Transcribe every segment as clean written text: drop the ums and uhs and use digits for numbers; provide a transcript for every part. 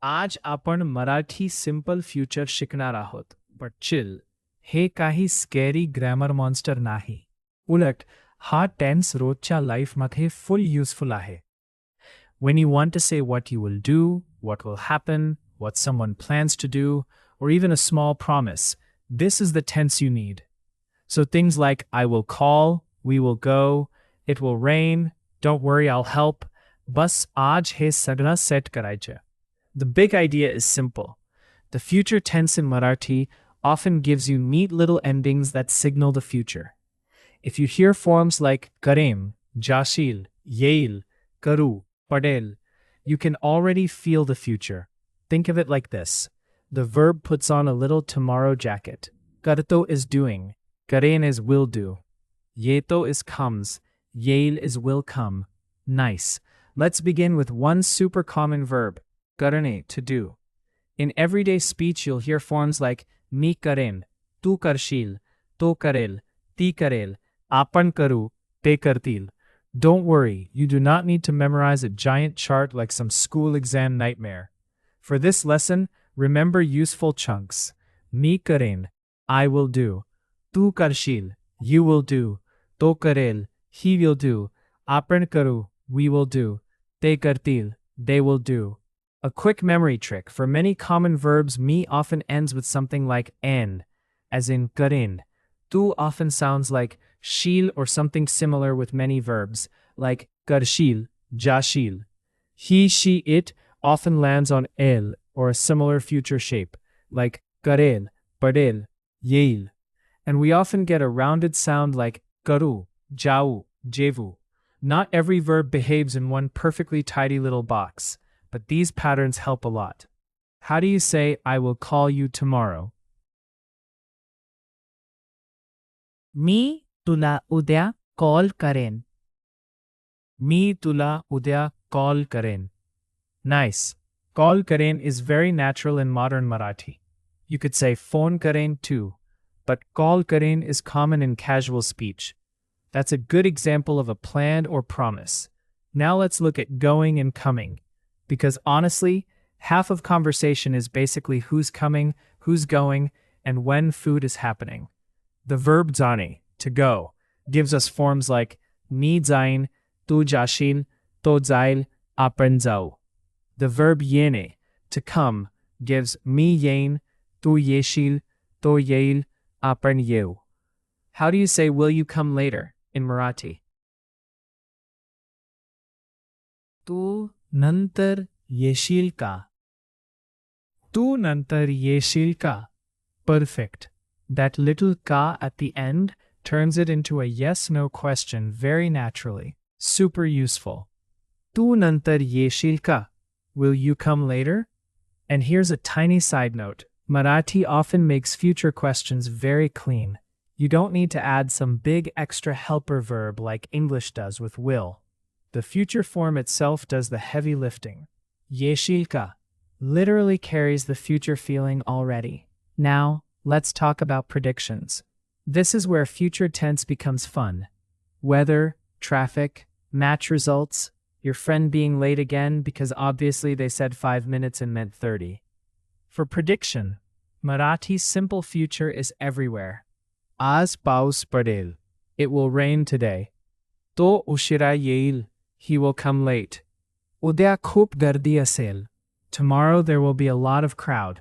आज आपण Marathi simple future शिकणार आहोत. बट चिल, हे काही स्कॅरी ग्रामर मॉन्स्टर नाही. उलट हा टेन्स रोजच्या लाईफमध्ये फुल युजफुल आहे. When you want to say what you will do, what will happen, what someone plans to do, or even a small promise, this is the tense you need. So things like I will call, we will go, it will rain, don't worry, I'll help. बस आज हे सगळं set करायचं. The big idea is simple. The future tense in Marathi often gives you neat little endings that signal the future. If you hear forms like karem, jashil, yeil, karu, padel, you can already feel the future. Think of it like this. The verb puts on a little tomorrow jacket. Karto is doing. Karen is will do. Yeto is comes. Yeil is will come. Nice. Let's begin with one super common verb. Karane, to do. In everyday speech, you'll hear forms like mi karen, tu karshil, to karel, ti karel, apan karu, te kartil. Don't worry, you do not need to memorize a giant chart like some school exam nightmare. For this lesson, remember useful chunks. Mi karen, I will do. Tu karshil, you will do. To karel, he will do. Apan karu, we will do. Te kartil, they will do. A quick memory trick: for many common verbs, me often ends with something like en, as in karin. Tu often sounds like shil or something similar with many verbs, like karshil, jashil. He, she, it often lands on el or a similar future shape, like karel, padel, yeil. And we often get a rounded sound like karu, jau, jevu. Not every verb behaves in one perfectly tidy little box, but these patterns help a lot. How do you say, I will call you tomorrow? मी तुला उद्या call करेन. मी तुला उद्या call karen. Nice. Call karen is very natural in modern Marathi. You could say phone karen too, but call karen is common in casual speech. That's a good example of a planned or promise. Now let's look at going and coming. Because honestly, half of conversation is basically who's coming, who's going, and when food is happening. The verb zani, to go, gives us forms like ni zain, tu jashil, to zail, apan zau. The verb yene, to come, gives mi yein, tu yeshil, to yeil, apan yeu. How do you say will you come later in Marathi? तू नंतर येशील का? Tu nantar yeshil ka. Perfect. That little ka at the end turns it into a yes-no question very naturally. Super useful. Tu nantar yeshil ka. Will you come later? And here's a tiny side note. Marathi often makes future questions very clean. You don't need to add some big extra helper verb like English does with will. The future form itself does the heavy lifting. Yeshilka literally carries the future feeling already. Now, let's talk about predictions. This is where future tense becomes fun. Weather, traffic, match results, your friend being late again because obviously they said 5 minutes and meant 30. For prediction, Marathi's simple future is everywhere. आज पाऊस पडेल. It will rain today. तो उशिरा येईल. He will come late. उद्या खूप गर्दी असेल. Tomorrow there will be a lot of crowd.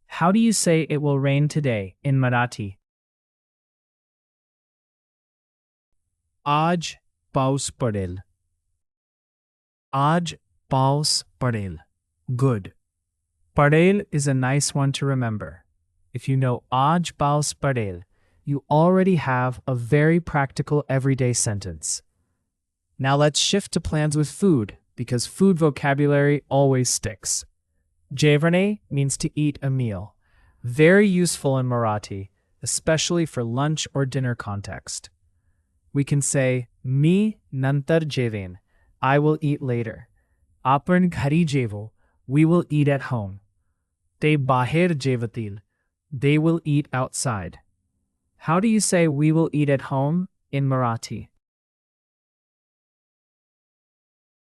How do you say it will rain today in Marathi? आज पाऊस पडेल. आज पाऊस पडेल. Good. Padel is a nice one to remember. If you know आज पाऊस पडेल, you already have a very practical everyday sentence. Now let's shift to plans with food, because food vocabulary always sticks. Jevane means to eat a meal. Very useful in Marathi, especially for lunch or dinner context. We can say, mi nantar jeven, I will eat later. Apan ghari jevo, we will eat at home. Te baher jevatil, they will eat outside. How do you say we will eat at home in Marathi?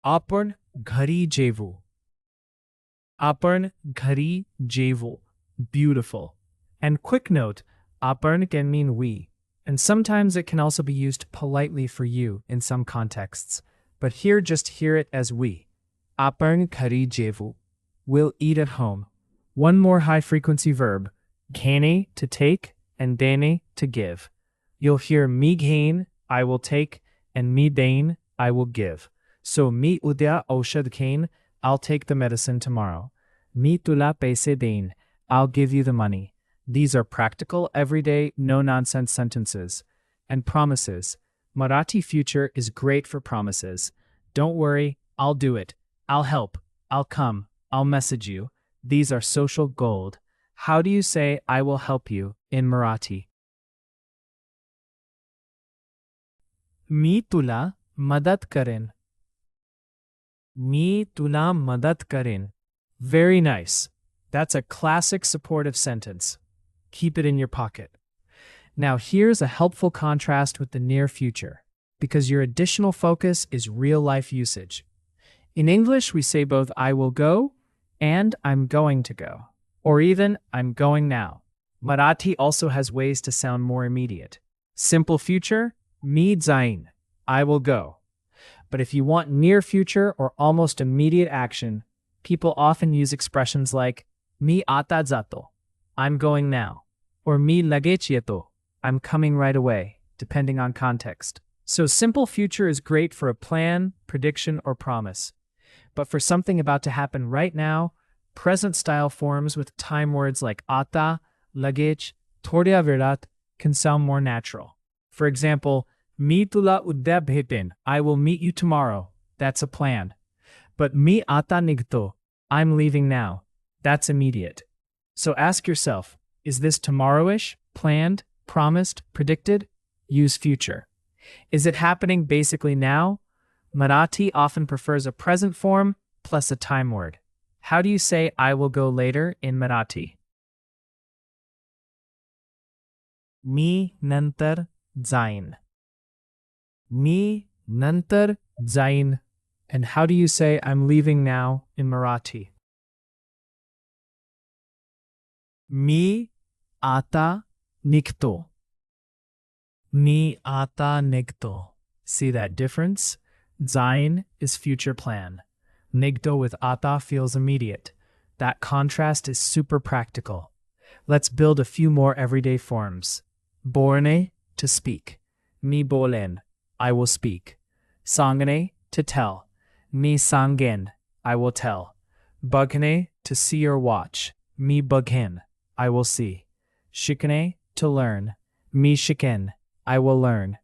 आपण घरी जेवू. आपण घरी जेवू. Beautiful. And quick note, आपण can mean we. And sometimes it can also be used politely for you in some contexts. But here, just hear it as we. आपण घरी जेवू. We'll eat at home. One more high-frequency verb. घेणे, to take, and देणे, to give. You'll hear मी घेईन, I will take, and मी देईन, I will give. So मी उद्या औषध घेईन, I'll take the medicine tomorrow. मी तुला पैसे देईन, I'll give you the money. These are practical, everyday, no-nonsense sentences. And promises. Marathi future is great for promises. Don't worry, I'll do it. I'll help. I'll come. I'll message you. These are social gold. How do you say I will help you in Marathi? मी तुला मदत करेन. मी तुला मदत करेन. Very nice. That's a classic supportive sentence. Keep it in your pocket. Now here's a helpful contrast with the near future, because your additional focus is real-life usage. In English, we say both I will go and I'm going to go, or even I'm going now. Marathi also has ways to sound more immediate. Simple future, मी जाईन, I will go. But if you want near future or almost immediate action, people often use expressions like मी आता जातो, I'm going now, or मी लगेच येतो, I'm coming right away, depending on context. So simple future is great for a plan, prediction, or promise. But for something about to happen right now, present style forms with time words like आता, लगेच, थोड्या वेळात can sound more natural. For example, मी तुला उद्या भेटेन, I will meet you tomorrow. That's a plan. But मी आता निघतो, I'm leaving now. That's immediate. So ask yourself, is this tomorrowish, planned, promised, predicted? Use future. Is it happening basically now? Marathi often prefers a present form plus a time word. How do you say I will go later in Marathi? मी नंतर जाईन. मी नंतर जाईन. And how do you say I'm leaving now in Marathi? मी आता निघतो. मी आता निघतो. See that difference? Zain is future plan. Nigdo with ata feels immediate. That contrast is super practical. Let's build a few more everyday forms. Borne, to speak. Mi bolen, I will speak. Sangane, to tell. Mi sangen, I will tell. Bugne, to see or watch. Mi bughin, I will see. Shikane, to learn. Mi shiken, I will learn.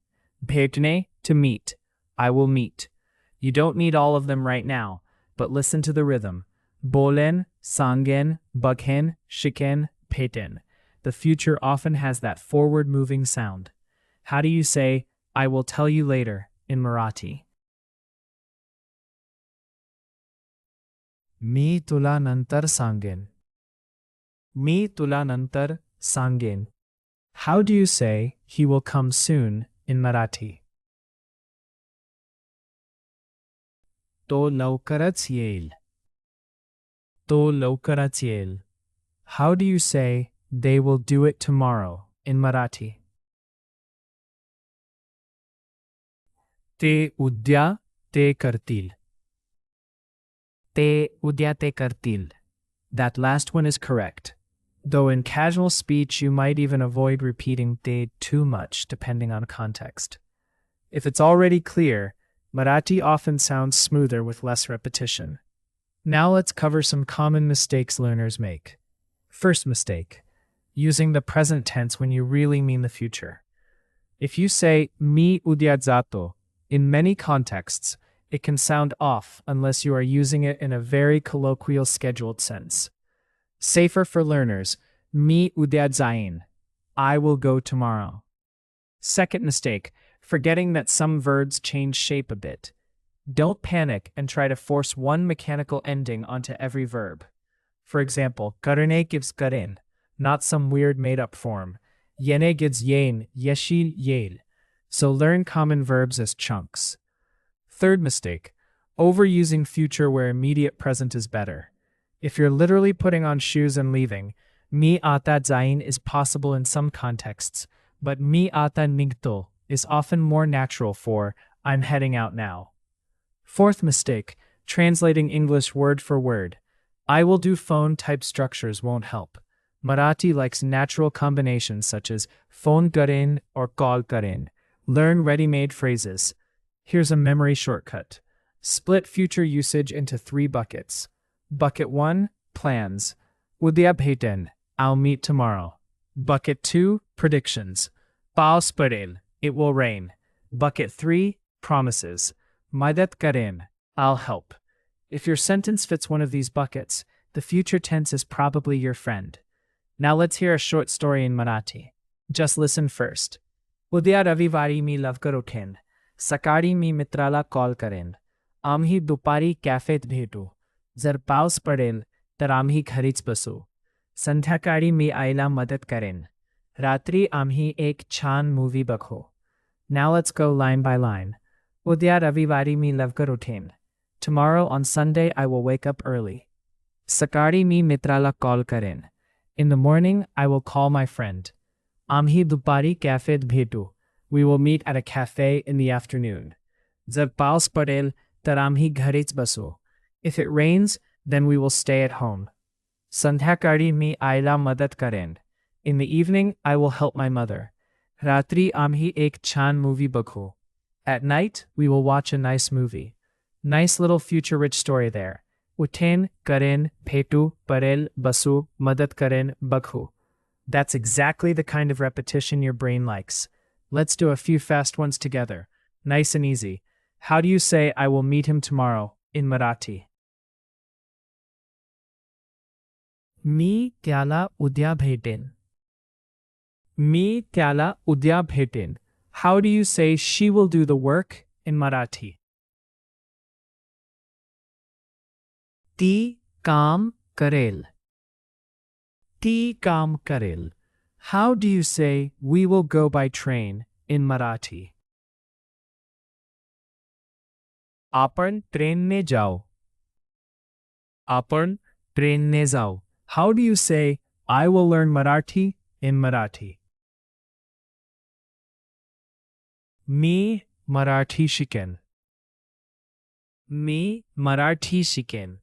Bhetne, to meet. I will meet. You don't need all of them right now, but listen to the rhythm. Bolen, sangen, bughin, shiken, bheten. The future often has that forward-moving sound. How do you say, I will tell you later, in Marathi? मी तुला नंतर सांगेन. मी तुला नंतर सांगेन. How do you say, he will come soon, in Marathi? तो लवकरच येईल. तो लवकरच येईल. How do you say, they will do it tomorrow, in Marathi? ते उद्या ते करतील. ते उद्या ते करतील. That last one is correct. Though in casual speech you might even avoid repeating te too much depending on context. If it's already clear, Marathi often sounds smoother with less repetition. Now let's cover some common mistakes learners make. First mistake, using the present tense when you really mean the future. If you say mi udya jato, in many contexts, it can sound off unless you are using it in a very colloquial scheduled sense. Safer for learners, mi udya jain, I will go tomorrow. Second mistake, forgetting that some verbs change shape a bit. Don't panic and try to force one mechanical ending onto every verb. For example, karne gives karin, not some weird made-up form. Yene gives yen, yeshil yel. So learn common verbs as chunks. Third mistake, overusing future where immediate present is better. If you're literally putting on shoes and leaving, मी आता जाईन is possible in some contexts, but मी आता निघतो is often more natural for I'm heading out now. Fourth mistake, translating English word for word. I will do phone type structures won't help. Marathi likes natural combinations such as phone करेन or call करेन. Learn ready-made phrases. Here's a memory shortcut. Split future usage into 3 buckets. Bucket 1, plans. उद्या भेटेन, I'll meet tomorrow. Bucket 2, predictions. पाऊस पडेल, it will rain. Bucket 3, promises. मदत करेन, I'll help. If your sentence fits one of these buckets, the future tense is probably your friend. Now let's hear a short story in Marathi. Just listen first. उद्या रविवारी मी लवकर उठेन. सकाळी मी मित्राला call करेन. आम्ही दुपारी कॅफेत भेटू. जर पाऊस पडेल तर आम्ही घरीच बसू. संध्याकाळी मी आईला मदत करेन. रात्री आम्ही एक छान मूवी बघू. Now let's go line by line. उद्या रविवारी मी लवकर उठेन. Tomorrow on Sunday I will wake up early. सकाळी मी मित्राला कॉल करेन. In the morning I will call my friend. आम्ही दुपारी कॅफेत भेटू. We will meet at a cafe in the afternoon. जर पाऊस पडेल तर आम्ही घरीच बसू. If it rains, then we will stay at home. संध्याकाळी मी आईला मदत करेन. In the evening I will help my mother. रात्री आम्ही एक छान movie बघू. At night we will watch a nice movie. Nice little future-rich story there. उठेन, करेन, भेटू, पडेल, बसू, मदत करेन, बघू. That's exactly the kind of repetition your brain likes. Let's do a few fast ones together. Nice and easy. How do you say I will meet him tomorrow in Marathi? मी त्याला उद्या भेटेन. मी त्याला उद्या भेटेन. How do you say she will do the work in Marathi? ती काम करेल. ती काम करेल. How do you say we will go by train in Marathi? आपण ट्रेनने जाऊ. आपण ट्रेनने जाऊ. How do you say I will learn Marathi in Marathi? Me Marathi शिकेन. Me Marathi शिकेन.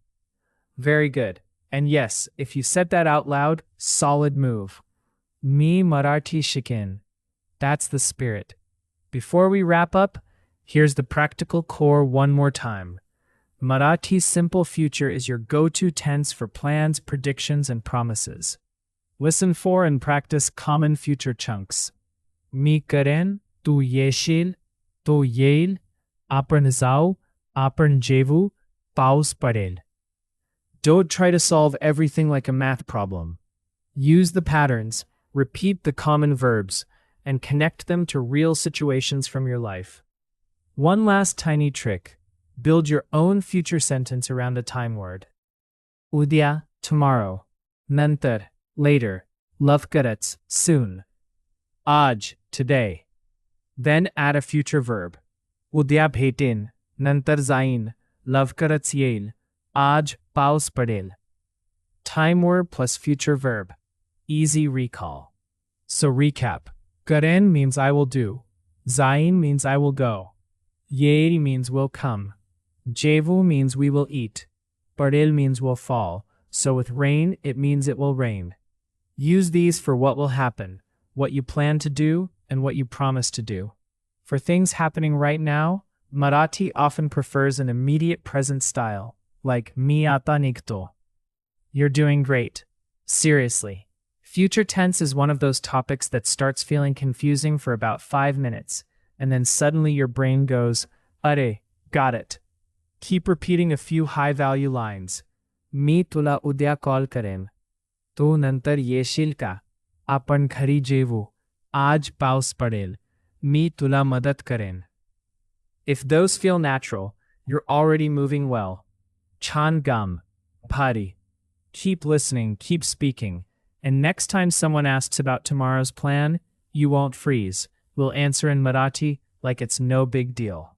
Very good. And yes, if you said that out loud, solid move. Me Marathi शिकेन. That's the spirit. Before we wrap up, here's the practical core one more time. Marathi's simple future is your go-to tense for plans, predictions, and promises. Listen for and practice common future chunks. मी करेन, तू येशील, तो येईल, आपण जाऊ, आपण जेवू, पाऊस पडेल. Don't try to solve everything like a math problem. Use the patterns, repeat the common verbs, and connect them to real situations from your life. One last tiny trick. Build your own future sentence around a time word. Udya, tomorrow. Nantar, later. Levkarets, soon. Aj, today. Then add a future verb. Udya bhetin, nantar zain, levkarets येईल, आज पाऊस पडेल. Time word plus future verb. Easy recall. So recap. Karen means I will do. Zain means I will go. Yeiri means will come. Jevu means we will eat. Pardil means will fall. So with rain, it means it will rain. Use these for what will happen, what you plan to do, and what you promise to do. For things happening right now, Marathi often prefers an immediate present style, like mi ata nikto. You're doing great. Seriously. Future tense is one of those topics that starts feeling confusing for about 5 minutes, and then suddenly your brain goes, Are, got it. Keep repeating a few high-value lines. मी तुला उद्या call करेन. तू नंतर येशील का? आपण घरी जेवू. आज पाऊस पडेल. मी तुला मदत करेन. If those feel natural, you're already moving well. Chan gum. Bhari. Keep listening, keep speaking, and next time someone asks about tomorrow's plan, you won't freeze. We'll answer in Marathi like it's no big deal.